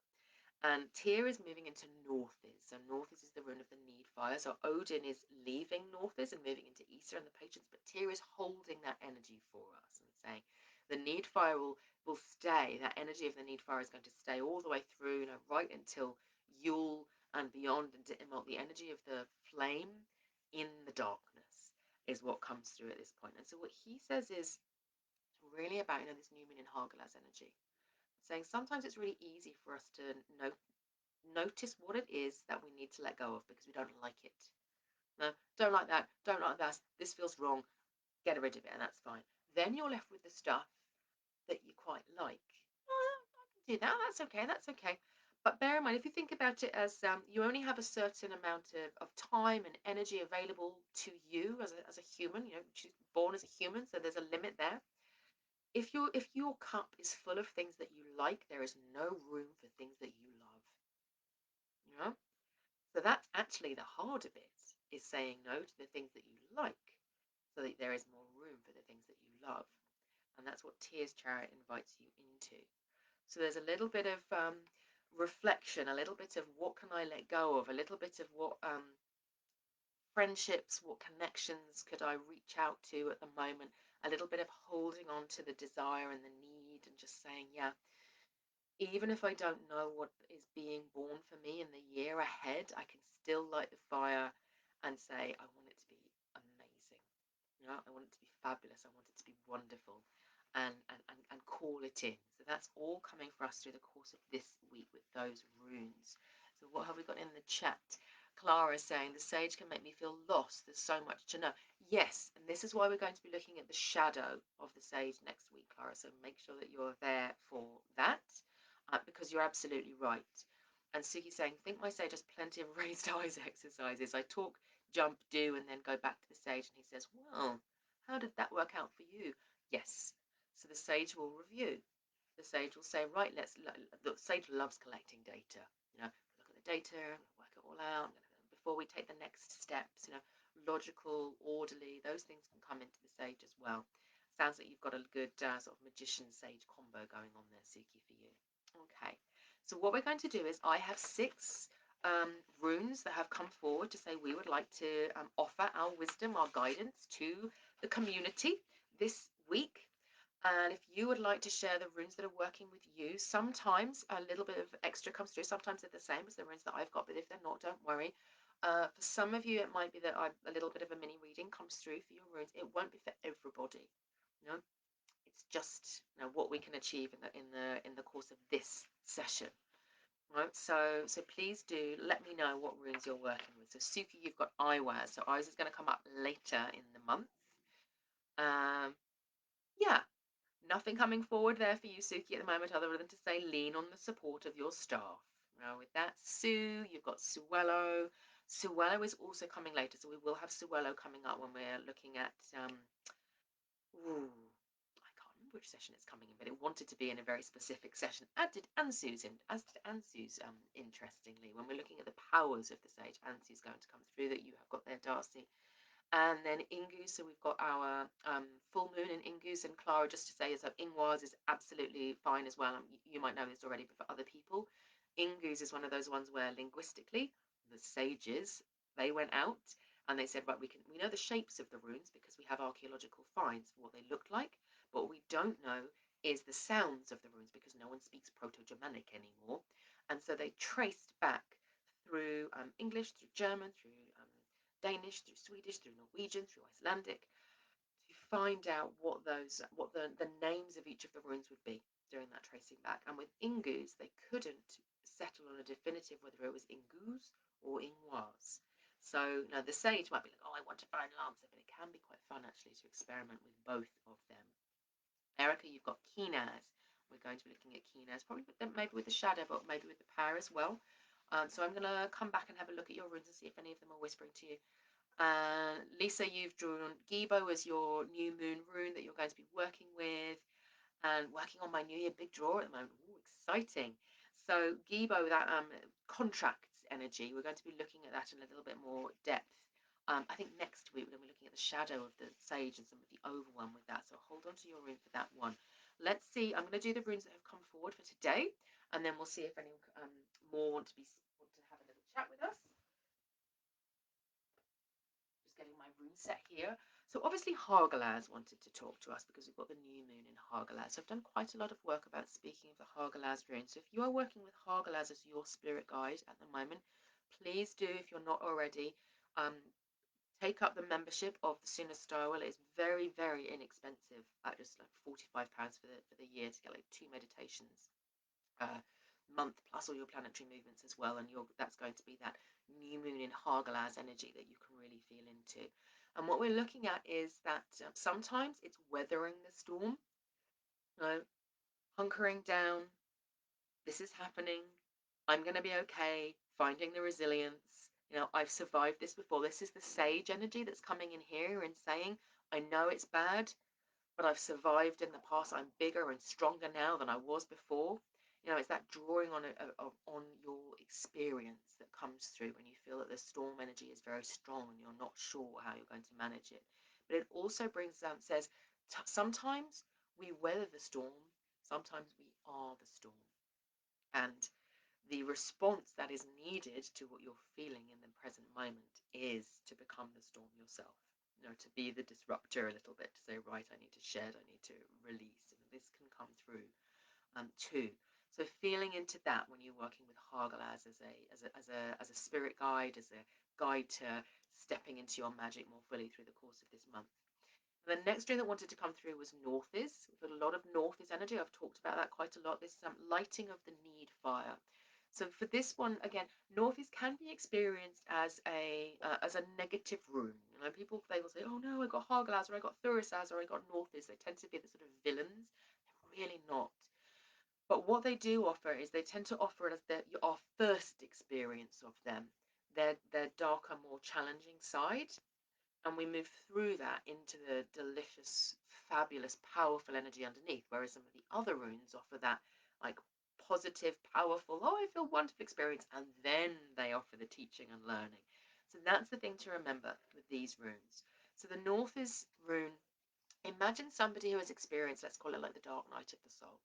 And Tyr is moving into Northers. So Northers is the rune of the need fire. So Odin is leaving Northers and moving into Isa and the patience, but Tyr is holding that energy for us and saying the need fire will stay. That energy of the need fire is going to stay all the way through, right until Yule and beyond, and to immolate the energy of the flame in the darkness is what comes through at this point. And so what he says is really about, this new moon in Hagalaz energy, saying sometimes it's really easy for us to notice what it is that we need to let go of because we don't like it. No, don't like that, don't like this feels wrong, get rid of it, and that's fine. Then you're left with the stuff that you quite like. Oh, I can do that, that's okay. But bear in mind, if you think about it as you only have a certain amount of time and energy available to you as a human, she's born as a human, so there's a limit there. If your cup is full of things that you like, there is no room for things that you love. You know? So that's actually the harder bit, is saying no to the things that you like so that there is more room for the things that you love. And that's what Tears Chariot invites you into. So there's a little bit of reflection, a little bit of what can I let go of, a little bit of what friendships, what connections could I reach out to at the moment, a little bit of holding on to the desire and the need and just saying, yeah, even if I don't know what is being born for me in the year ahead, I can still light the fire and say, I want it to be amazing. I want it to be fabulous. I want it to be wonderful, and call it in. So that's all coming for us through the course of this week with those runes. So what have we got in the chat? Clara is saying the sage can make me feel lost. There's so much to know. Yes, and this is why we're going to be looking at the shadow of the sage next week, Clara. So make sure that you're there for that, because you're absolutely right. And Suki's saying, think my sage has plenty of raised eyes exercises. I talk, jump, do, and then go back to the sage. And he says, well, how did that work out for you? Yes. So the sage will review. The sage will say, right, the sage loves collecting data. Look at the data, work it all out. Before we take the next steps, logical, orderly, those things can come into the sage as well. Sounds like you've got a good sort of magician-sage combo going on there, Suki, for you. Okay, so what we're going to do is I have 6 runes that have come forward to say we would like to offer our wisdom, our guidance to the community this week. And if you would like to share the runes that are working with you, sometimes a little bit of extra comes through. Sometimes they're the same as the runes that I've got, but if they're not, don't worry. For some of you, it might be that a little bit of a mini reading comes through for your runes. It won't be for everybody. It's just what we can achieve in the course of this session. Right, so please do let me know what runes you're working with. So Suki, you've got Iwaz. So Iwaz is going to come up later in the month. Yeah, nothing coming forward there for you, Suki, at the moment, other than to say lean on the support of your staff. Now, with that, Sue, you've got Suello. Suello is also coming later, so we will have Suello coming up when we're looking at I can't remember which session it's coming in, but it wanted to be in a very specific session, as did Ansu's, interestingly, when we're looking at the powers of the sage. Ansu's going to come through that you have got there, Darcy. And then Ingu, so we've got our full moon in Ingu's, and Clara, just to say, is that Ingwaz is absolutely fine as well. You might know this already, but for other people, Ingu's is one of those ones where linguistically, the sages, they went out and they said, right, we know the shapes of the runes because we have archaeological finds for what they looked like, but what we don't know is the sounds of the runes because no one speaks Proto-Germanic anymore. And so they traced back through English, through German, through Danish, through Swedish, through Norwegian, through Icelandic, to find out what the names of each of the runes would be during that tracing back. And with Ingus, they couldn't settle on a definitive whether it was Ingus or Ingwaz. So now the sage might be like, oh, I want to find an answer, but it can be quite fun actually to experiment with both of them. Erica, you've got Kinaz. We're going to be looking at Kinaz, probably maybe with the shadow, but maybe with the power as well. So I'm going to come back and have a look at your runes and see if any of them are whispering to you. Lisa, you've drawn Gibo as your new moon rune that you're going to be working with, and working on my New Year big draw at the moment. Ooh, exciting. So Gibo, that contracts energy, we're going to be looking at that in a little bit more depth. I think next week we're going to be looking at the shadow of the sage and some of the overwhelm with that. So hold on to your rune for that one. Let's see. I'm going to do the runes that have come forward for today, and then we'll see if any more want to have a little chat with us. Just getting my rune set here. So obviously Hagalaz wanted to talk to us because we've got the new moon in Hagalaz. So I've done quite a lot of work about speaking of the Hagalaz rune. So if you are working with Hagalaz as your spirit guide at the moment, please do, if you're not already, um, take up the membership of the Sooner Style. Well, it's very, very inexpensive at just like £45 for the year to get like 2 meditations month plus all your planetary movements as well, and that's going to be that new moon in Hagalaz energy that you can really feel into. And what we're looking at is that sometimes it's weathering the storm, you know, hunkering down. This is happening. I'm going to be okay. Finding the resilience. I've survived this before. This is the sage energy that's coming in here and saying, I know it's bad, but I've survived in the past. I'm bigger and stronger now than I was before. It's that drawing on your experience that comes through when you feel that the storm energy is very strong and you're not sure how you're going to manage it. But it also says sometimes we weather the storm, sometimes we are the storm. And the response that is needed to what you're feeling in the present moment is to become the storm yourself. To be the disruptor a little bit, to say, right, I need to shed, I need to release, and this can come through too. So feeling into that when you're working with Hagalaz as a spirit guide, as a guide to stepping into your magic more fully through the course of this month. And the next dream that wanted to come through was Northis. We've got a lot of Northis energy. I've talked about that quite a lot. This lighting of the need fire. So for this one, again, Northis can be experienced as a negative rune. People, they will say, oh no, I got Hagalaz, or I got Thurisaz, or I got Northis. They tend to be the sort of villains. They're really not. But what they do offer is they tend to offer it as our first experience of them, their darker, more challenging side. And we move through that into the delicious, fabulous, powerful energy underneath, whereas some of the other runes offer that like positive, powerful, oh, I feel wonderful experience, and then they offer the teaching and learning. So that's the thing to remember with these runes. So the Northis rune, imagine somebody who has experienced, let's call it like the dark night of the soul.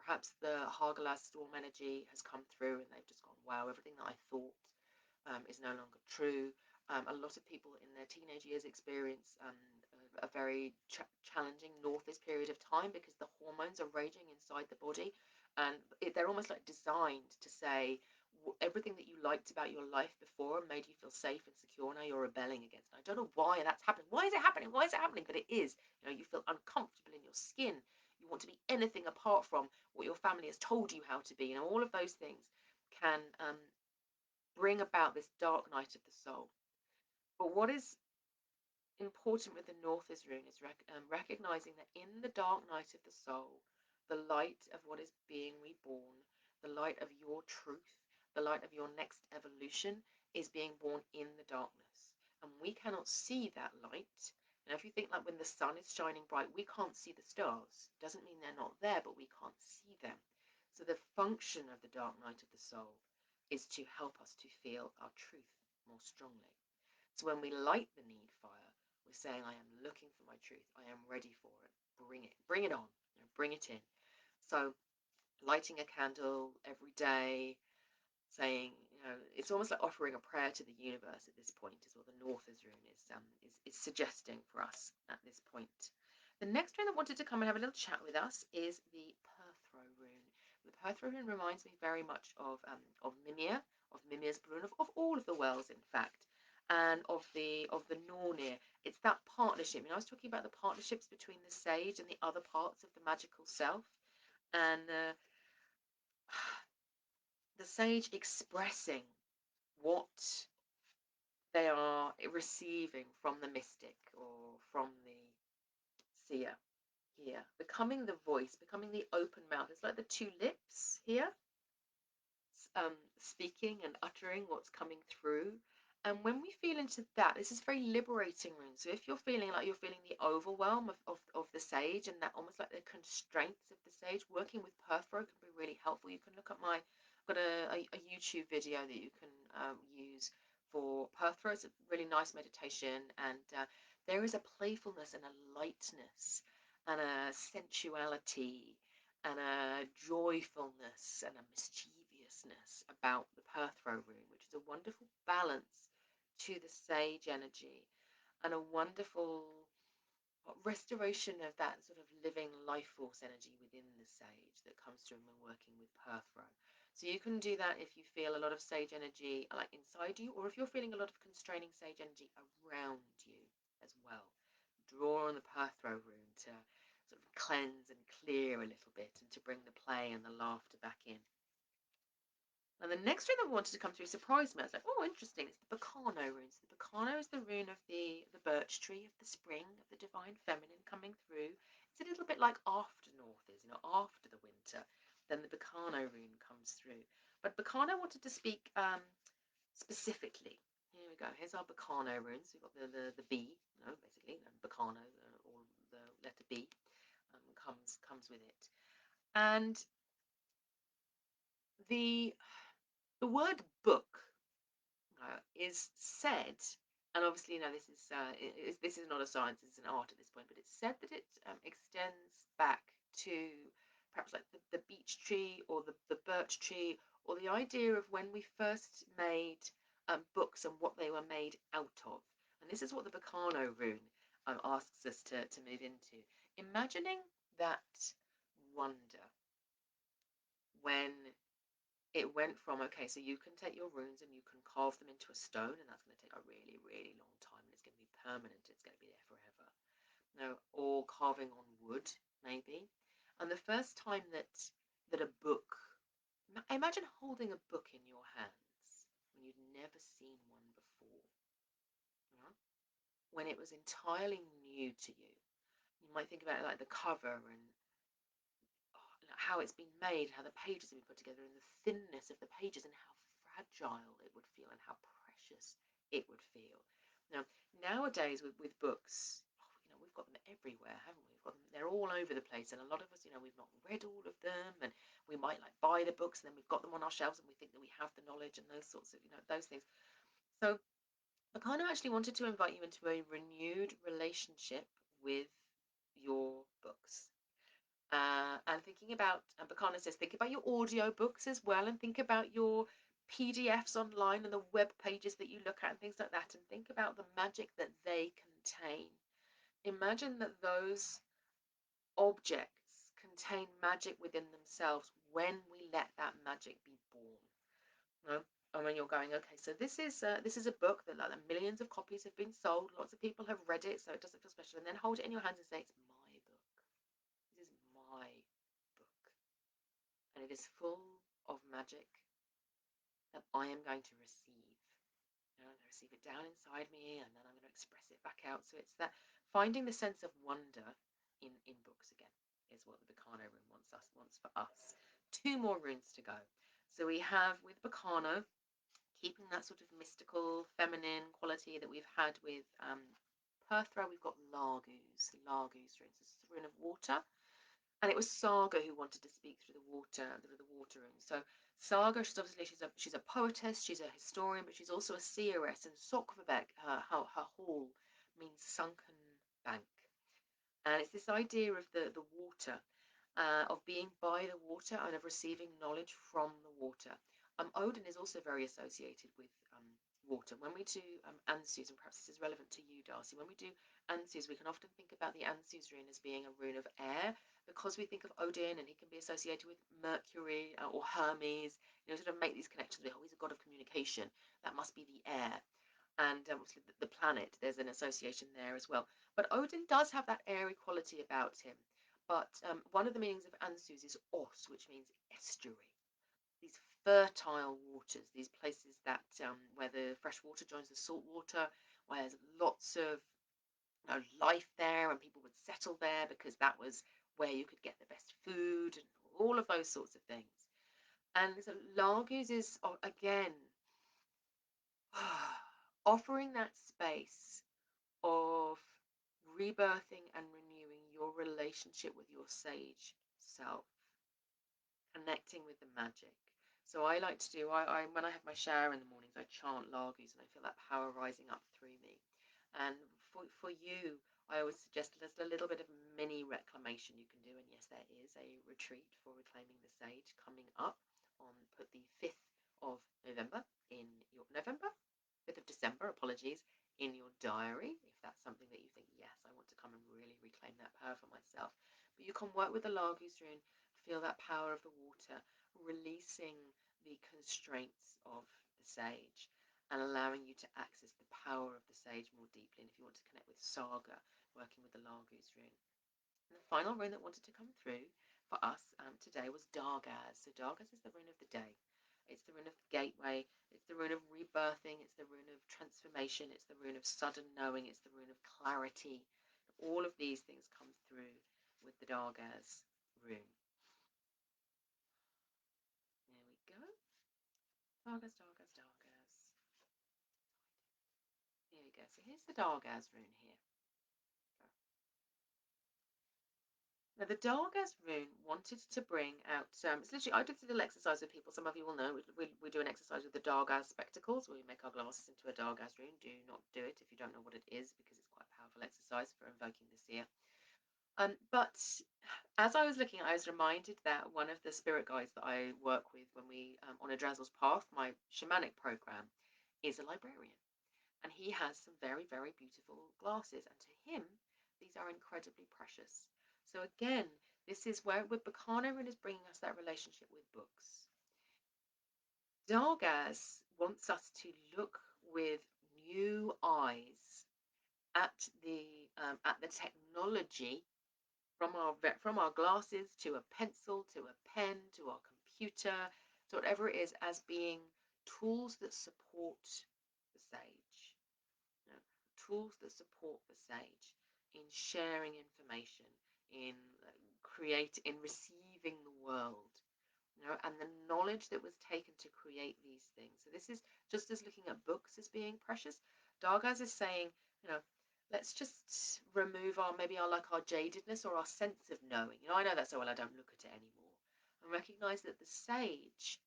Perhaps the Hagalaz storm energy has come through and they've just gone, wow, everything that I thought is no longer true. A lot of people in their teenage years experience a very challenging Northist period of time because the hormones are raging inside the body, and they're almost like designed to say everything that you liked about your life before made you feel safe and secure. Now you're rebelling against it. I don't know why that's happening. Why is it happening? Why is it happening? But it is. You feel uncomfortable in your skin. You want to be anything apart from what your family has told you how to be. All of those things can bring about this dark night of the soul. But what is important with the North's rune is recognizing that in the dark night of the soul, the light of what is being reborn, the light of your truth, the light of your next evolution is being born in the darkness. And we cannot see that light. Now, if you think like when the sun is shining bright, we can't see the stars. Doesn't mean they're not there, but we can't see them. So the function of the dark night of the soul is to help us to feel our truth more strongly. So when we light the need fire, we're saying, I am looking for my truth. I am ready for it. Bring it on, bring it in. So lighting a candle every day, saying, it's almost like offering a prayer to the universe at this point, is what the North's rune is suggesting for us at this point. The next rune that wanted to come and have a little chat with us is the Perthro rune. The Perthro rune reminds me very much of Mimir, of Mimir's rune, of all of the wells, in fact, and of the Nornir. It's that partnership. I was talking about the partnerships between the sage and the other parts of the magical self, and the sage expressing what they are receiving from the mystic or from the seer here, becoming the voice, becoming the open mouth. It's like the two lips here, speaking and uttering what's coming through. And when we feel into that, this is very liberating rune. So if you're feeling like you're feeling the overwhelm of the sage and that almost like the constraints of the sage, working with Perthro can be really helpful. You can look at I've got a YouTube video that you can use for Perthro. It's a really nice meditation, and there is a playfulness and a lightness and a sensuality and a joyfulness and a mischievousness about the Perthro rune, which is a wonderful balance to the sage energy and a wonderful restoration of that sort of living life force energy within the sage that comes through when we're working with Perthro. So you can do that if you feel a lot of sage energy like inside you, or if you're feeling a lot of constraining sage energy around you as well. Draw on the Perthrow rune to sort of cleanse and clear a little bit and to bring the play and the laughter back in. And the next rune that wanted to come through surprised me. I was like, oh, interesting. It's the Bacano rune. So the Bacano is the rune of the birch tree, of the spring, of the divine feminine coming through. It's a little bit like after North is, after the winter. Then the Bacano rune comes through. But Bacano wanted to speak specifically. Here we go. Here's our Bacano runes. We've got the B, basically, and Bacano, or the letter B, comes with it. And the word book is said, and obviously, this is not a science; it's an art at this point. But it's said that it extends back to perhaps like the beech tree or the birch tree, or the idea of when we first made books and what they were made out of. And this is what the Bacano rune asks us to move into. Imagining that wonder when it went from, okay, so you can take your runes and you can carve them into a stone, and that's going to take a really, really long time, and it's going to be permanent, it's going to be there forever. Or carving on wood, maybe. And the first time that a book, imagine holding a book in your hands when you'd never seen one before, when it was entirely new to you. You might think about it like the cover and how it's been made, how the pages have been put together, and the thinness of the pages, and how fragile it would feel, and how precious it would feel. Now, nowadays with books, we've got them everywhere, haven't we? We've got them; they're all over the place, and a lot of us, we've not read all of them, and we might like buy the books, and then we've got them on our shelves, and we think that we have the knowledge and those sorts of, those things. So I kind of actually wanted to invite you into a renewed relationship with your books. And thinking about, and Bakana says, think about your audio books as well, and think about your PDFs online and the web pages that you look at and things like that, and think about the magic that they contain. Imagine that those objects contain magic within themselves when we let that magic be born. And when you're going, okay, so this is a book that like millions of copies have been sold, lots of people have read it, so it doesn't feel special, and then hold it in your hands and say, it's my book. This is my book, and it is full of magic that I am going to receive. I'm going to receive it down inside me, and then I'm going to express it back out. So it's that finding the sense of wonder in books again is what the Bacano rune wants for us. 2 more runes to go. So we have with Bacano, keeping that sort of mystical, feminine quality that we've had with Perthrow, we've got Largus. Largus runes. This is a rune of water. And it was Saga who wanted to speak through the water rune. So Saga, she's a poetess, she's a historian, but she's also a seeress. And Sokvabek, her hall, means sunken bank. And it's this idea of the water, of being by the water and of receiving knowledge from the water. Odin is also very associated with water. When we do Ansus, and perhaps this is relevant to you, Darcy, when we do Ansus, we can often think about the Ansus rune as being a rune of air, because we think of Odin and he can be associated with Mercury or Hermes, sort of make these connections with, he's a god of communication. That must be the air. And obviously the planet, there's an association there as well. But Odin does have that airy quality about him. But one of the meanings of Ansus is os, which means estuary. These fertile waters, these places that where the fresh water joins the salt water, where there's lots of life there, and people would settle there because that was where you could get the best food and all of those sorts of things. And so Largus is, again, offering that space of rebirthing and renewing your relationship with your sage self, connecting with the magic. So I like to do, when I have my shower in the mornings, I chant Largus, and I feel that power rising up through me. And for you, I always suggest there's a little bit of mini reclamation you can do. And yes, there is a retreat for reclaiming the sage coming up on put the 5th of November in your 5th of December, apologies, in your diary, if that's something that you think, yes, I want to come and really reclaim that power for myself. But you can work with the Largus rune Feel that power of the water, releasing the constraints of the sage and allowing you to access the power of the sage more deeply. And if you want to connect with Saga, working with the Largus rune. And the final rune that wanted to come through for us today was Dargaz. So Dargaz is the rune of the day. It's the rune of the gateway. It's the rune of rebirthing. It's the rune of transformation. It's the rune of sudden knowing. It's the rune of clarity. All of these things come through with the Dargaz rune. There we go. Dargaz, Dargaz, Dargaz. Here we go. So here's the Dargaz rune here. Now, the Dargaz rune wanted to bring out, it's literally, I did a little exercise with people. Some of you will know, we do an exercise with the Dargaz spectacles where we make our glasses into a Dargaz rune. Do not do it if you don't know what it is, because it's quite a powerful exercise for invoking the seer. But as I was looking, I was reminded that one of the spirit guides that I work with when we, on a Drazel's Path, my shamanic program, is a librarian. And he has some very, very beautiful glasses. And to him, these are incredibly precious. So again, this is where Bacano rune is bringing us that relationship with books. Dargaz wants us to look with new eyes at the technology, from our glasses to a pencil to a pen to our computer to whatever it is, as being tools that support the sage. You know, tools that support the sage in sharing information, in in receiving the world, you know, and the knowledge that was taken to create these things. So this is just as looking at books as being precious. Dargaz is saying, you know, let's just remove our jadedness or our sense of knowing. You know, I know that so well I don't look at it anymore, and recognize that the sage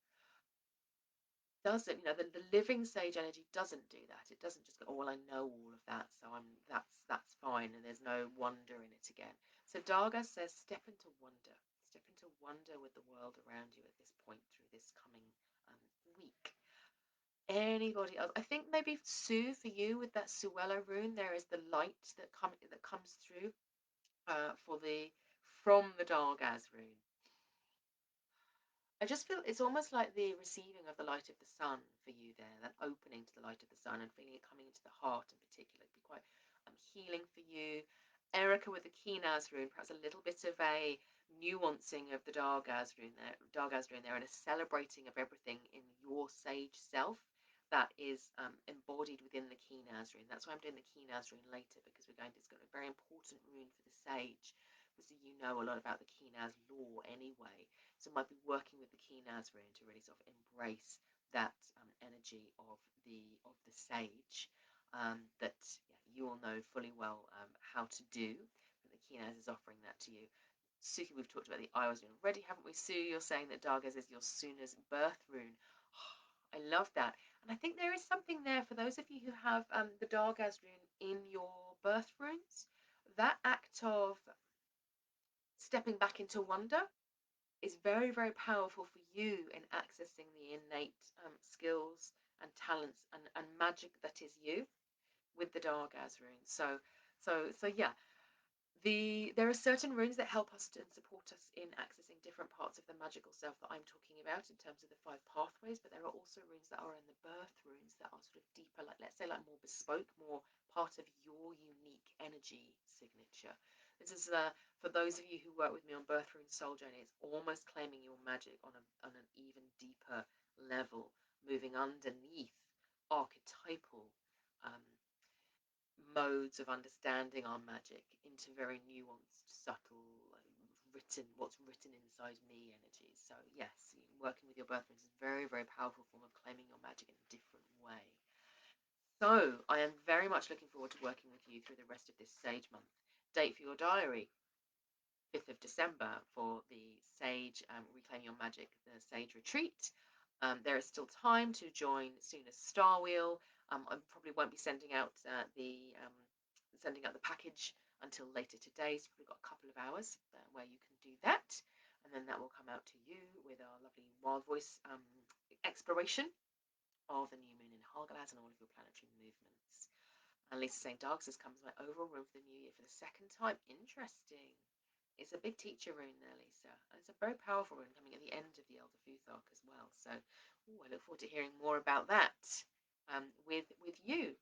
doesn't, you know, the living sage energy doesn't do that. It doesn't just go, oh well, I know all of that, so that's fine, and there's no wonder in it again. So Dargaz says, step into wonder with the world around you at this point through this coming week. Anybody else? I think maybe Sue, for you with that Suella rune, there is the light that comes through from the Dargaz rune. I just feel it's almost like the receiving of the light of the sun for you there, that opening to the light of the sun and feeling it coming into the heart in particular. It'd be quite healing for you. Erica with the Kinaz rune, perhaps a little bit of a nuancing of the Dargaz rune there, and a celebrating of everything in your sage self that is embodied within the Kinaz rune. That's why I'm doing the Kinaz rune later, because it's got a very important rune for the sage. So you know a lot about the Kinaz lore anyway. So I might be working with the Kinaz rune to really sort of embrace that energy of the sage that you all know fully well how to do. But the Kinaz is offering that to you. Suki, we've talked about the Iwas rune already, haven't we? Sue, you're saying that Dargaz is your Suna's birth rune. I love that. And I think there is something there for those of you who have the Dargaz rune in your birth runes. That act of stepping back into wonder is very, very powerful for you in accessing the innate skills and talents and magic that is you with the Dargaz rune. So yeah, there are certain runes that help us and support us in accessing different parts of the magical self that I'm talking about in terms of the 5 pathways, but there are also runes that are in the birth runes that are sort of deeper, like let's say like more bespoke, more part of your unique energy signature. This is for those of you who work with me on Birth Rune Soul Journey, it's almost claiming your magic on an even deeper level, moving underneath archetypal um, modes of understanding our magic into very nuanced, subtle, what's written inside me energies. So yes, working with your birth runes is a very, very powerful form of claiming your magic in a different way. So I am very much looking forward to working with you through the rest of this Sage month. Date for your diary: 5th of December for the Sage Reclaim Your Magic, the Sage Retreat. There is still time to join Suna's Star Wheel. I probably won't be sending out the package until later today, so we've got a couple of hours where you can do that, and then that will come out to you with our lovely Wild Voice exploration of the new moon in Hargalaz and all of your planetary movements. And Lisa saying Dark says comes my overall room for the new year for the second time. Interesting. It's a big teacher rune there, Lisa. And it's a very powerful rune coming at the end of the Elder Futhark as well. So I look forward to hearing more about that with you.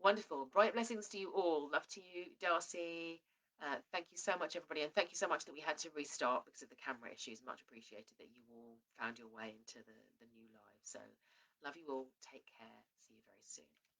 Wonderful. Bright blessings to you all. Love to you, Darcy. Thank you so much, everybody. And thank you so much that we had to restart because of the camera issues. Much appreciated that you all found your way into the new live. So love you all. Take care. See you very soon.